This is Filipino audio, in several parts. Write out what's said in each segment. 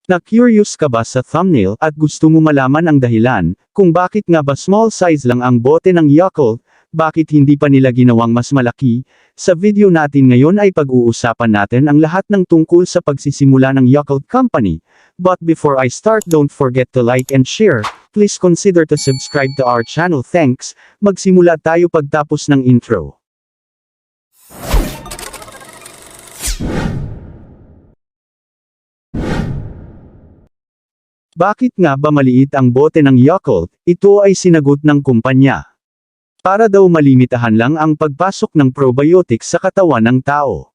Na-curious ka ba sa thumbnail at gusto mo malaman ang dahilan, kung bakit nga ba small size lang ang bote ng Yakult, bakit hindi pa nila ginawang mas malaki? Sa video natin ngayon ay pag-uusapan natin ang lahat ng tungkol sa pagsisimula ng Yakult Company. But before I start, don't forget to like and share, please consider to subscribe to our channel. Thanks, magsimula tayo pagtapos ng intro. Bakit nga ba maliit ang bote ng Yakult? Ito ay sinagot ng kumpanya. Para daw malimitahan lang ang pagpasok ng probiotics sa katawan ng tao.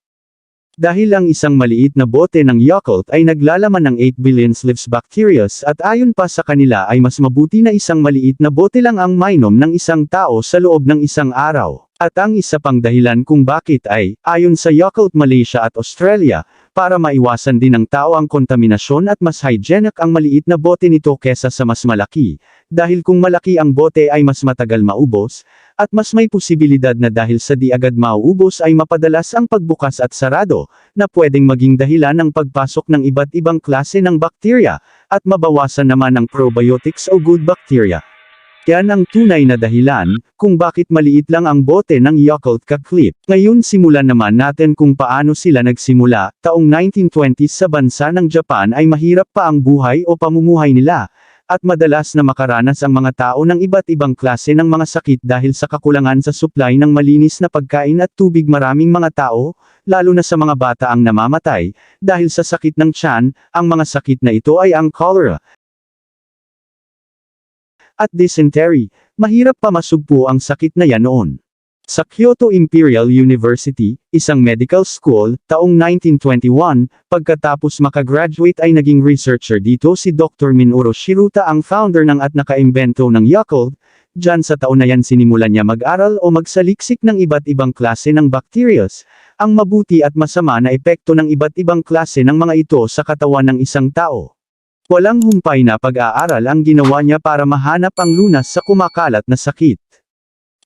Dahil ang isang maliit na bote ng Yakult ay naglalaman ng 8 billion Sleeves bacteria at ayon pa sa kanila ay mas mabuti na isang maliit na bote lang ang mainom ng isang tao sa loob ng isang araw. At ang isa pang dahilan kung bakit ay, ayon sa Yakult Malaysia at Australia, para maiwasan din ng tao ang kontaminasyon at mas hygienic ang maliit na bote nito kesa sa mas malaki, dahil kung malaki ang bote ay mas matagal maubos, at mas may posibilidad na dahil sa di agad mauubos ay mapadalas ang pagbukas at sarado, na pwedeng maging dahilan ng pagpasok ng iba't ibang klase ng bakterya, at mabawasan naman ang probiotics o good bacteria. Yan ang tunay na dahilan, kung bakit maliit lang ang bote ng Yakult Ka-Clip. Ngayon simulan naman natin kung paano sila nagsimula. Taong 1920s sa bansa ng Japan ay mahirap pa ang buhay o pamumuhay nila, at madalas na makaranas ang mga tao ng iba't ibang klase ng mga sakit dahil sa kakulangan sa supply ng malinis na pagkain at tubig. Maraming mga tao, lalo na sa mga bata ang namamatay, dahil sa sakit ng tiyan. Ang mga sakit na ito ay ang cholera at dysentery. Mahirap pa masugpo ang sakit na yan noon. Sa Kyoto Imperial University, isang medical school, taong 1921, pagkatapos makagraduate ay naging researcher dito si Dr. Minoru Shiruta, ang founder ng at nakaimbento ng Yakult. Diyan sa taon na yan sinimulan niya mag-aral o magsaliksik ng iba't ibang klase ng bacteria, ang mabuti at masama na epekto ng iba't ibang klase ng mga ito sa katawan ng isang tao. Walang humpay na pag-aaral ang ginawa niya para mahanap ang lunas sa kumakalat na sakit.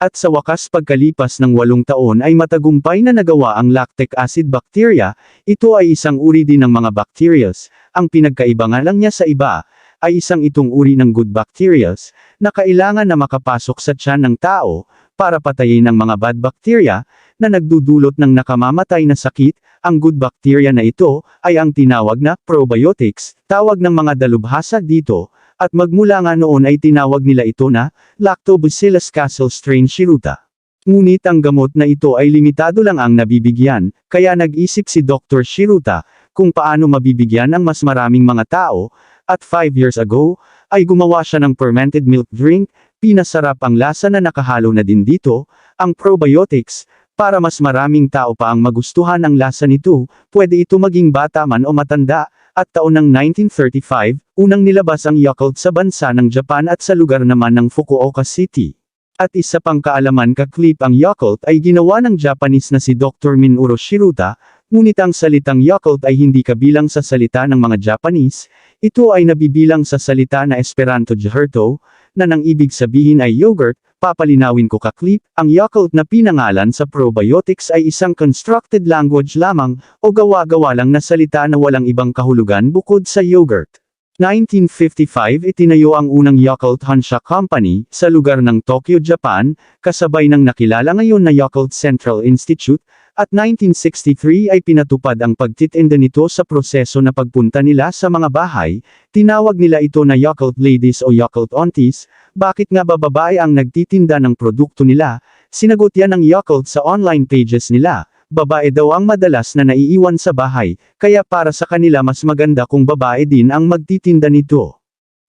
At sa wakas pagkalipas ng 8 taon ay matagumpay na nagawa ang lactic acid bacteria. Ito ay isang uri din ng mga bacteria. Ang pinagkaiba nga lang niya sa iba, ay isang itong uri ng good bacteria, na kailangan na makapasok sa tiyan ng tao, para patayin ang mga bad bacteria, na nagdudulot ng nakamamatay na sakit. Ang good bacteria na ito, ay ang tinawag na probiotics, tawag ng mga dalubhasa dito, at magmula nga noon ay tinawag nila ito na Lactobacillus castle strain Shiruta. Ngunit ang gamot na ito ay limitado lang ang nabibigyan, kaya nag-isip si Dr. Shiruta, kung paano mabibigyan ang mas maraming mga tao, at 5 years ago, ay gumawa siya ng fermented milk drink. Pinasarap ang lasa na nakahalo na din dito, ang probiotics, para mas maraming tao pa ang magustuhan ang lasa nito. Pwede ito maging bata man o matanda, at taon ng 1935, unang nilabas ang Yakult sa bansa ng Japan at sa lugar naman ng Fukuoka City. At isa pang kaalaman Ka-Clip, ang Yakult ay ginawa ng Japanese na si Dr. Minoru Shiruta, ngunit ang salitang Yakult ay hindi kabilang sa salita ng mga Japanese. Ito ay nabibilang sa salita na Esperanto Jherto, na nang ibig sabihin ay yogurt. Papalinawin ko Ka-Clip, ang Yakult na pinangalan sa probiotics ay isang constructed language lamang, o gawa-gawa lang na salita na walang ibang kahulugan bukod sa yogurt. 1955 itinayo ang unang Yakult Hansha Company, sa lugar ng Tokyo, Japan, kasabay ng nakilala ngayon na Yakult Central Institute, at 1963 ay pinatupad ang pagtitinda nito sa proseso na pagpunta nila sa mga bahay. Tinawag nila ito na Yakult Ladies o Yakult Aunties. Bakit nga ba babae ang nagtitinda ng produkto nila? Sinagot yan ng Yakult sa online pages nila. Babae daw ang madalas na naiiwan sa bahay, kaya para sa kanila mas maganda kung babae din ang magtitinda nito.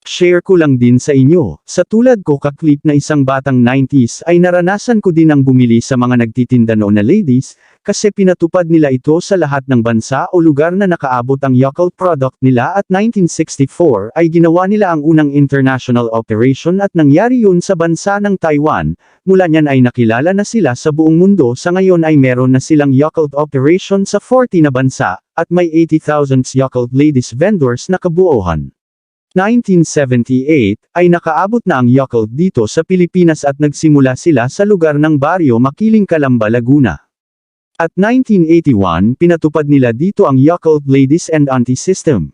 Share ko lang din sa inyo, sa tulad ko Ka-Clip na isang batang 90s ay naranasan ko din ang bumili sa mga nagtitinda noon na ladies, kasi pinatupad nila ito sa lahat ng bansa o lugar na nakaabot ang Yakult product nila at 1964 ay ginawa nila ang unang international operation at nangyari yun sa bansa ng Taiwan. Mula niyan ay nakilala na sila sa buong mundo. Sa ngayon ay meron na silang Yakult operation sa 40 na bansa, at may 80,000 Yakult ladies vendors na kabuuhan. 1978, ay nakaabot na ang Yakult dito sa Pilipinas at nagsimula sila sa lugar ng Barrio Makiling, Calamba, Laguna. At 1981, pinatupad nila dito ang Yakult Ladies and Auntie System.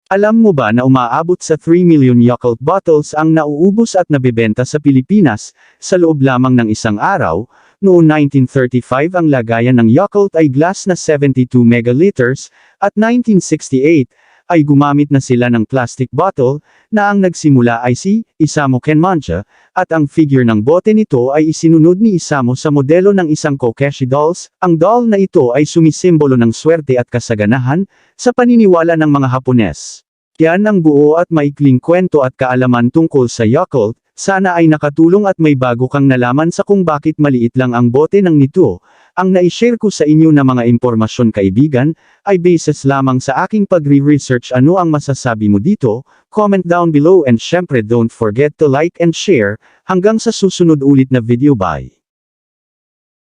Alam mo ba na umaabot sa 3 million Yakult bottles ang nauubos at nabebenta sa Pilipinas, sa loob lamang ng isang araw? Noong 1935 ang lagayan ng Yakult ay glass na 72 megaliters, at 1968, ay gumamit na sila ng plastic bottle, na ang nagsimula ay si Isamu Kenmancha, at ang figure ng bote nito ay isinunod ni Isamu sa modelo ng isang Kokeshi dolls. Ang doll na ito ay sumisimbolo ng swerte at kasaganahan, sa paniniwala ng mga Hapones. Yan ang buo at maikling kwento at kaalaman tungkol sa Yakult. Sana ay nakatulong at may bago kang nalaman sa kung bakit maliit lang ang bote ng nito. Ang naishare ko sa inyo na mga impormasyon kaibigan, ay basis lamang sa aking pagre-research. Ano ang masasabi mo dito? Comment down below and syempre don't forget to like and share. Hanggang sa susunod ulit na video, bye!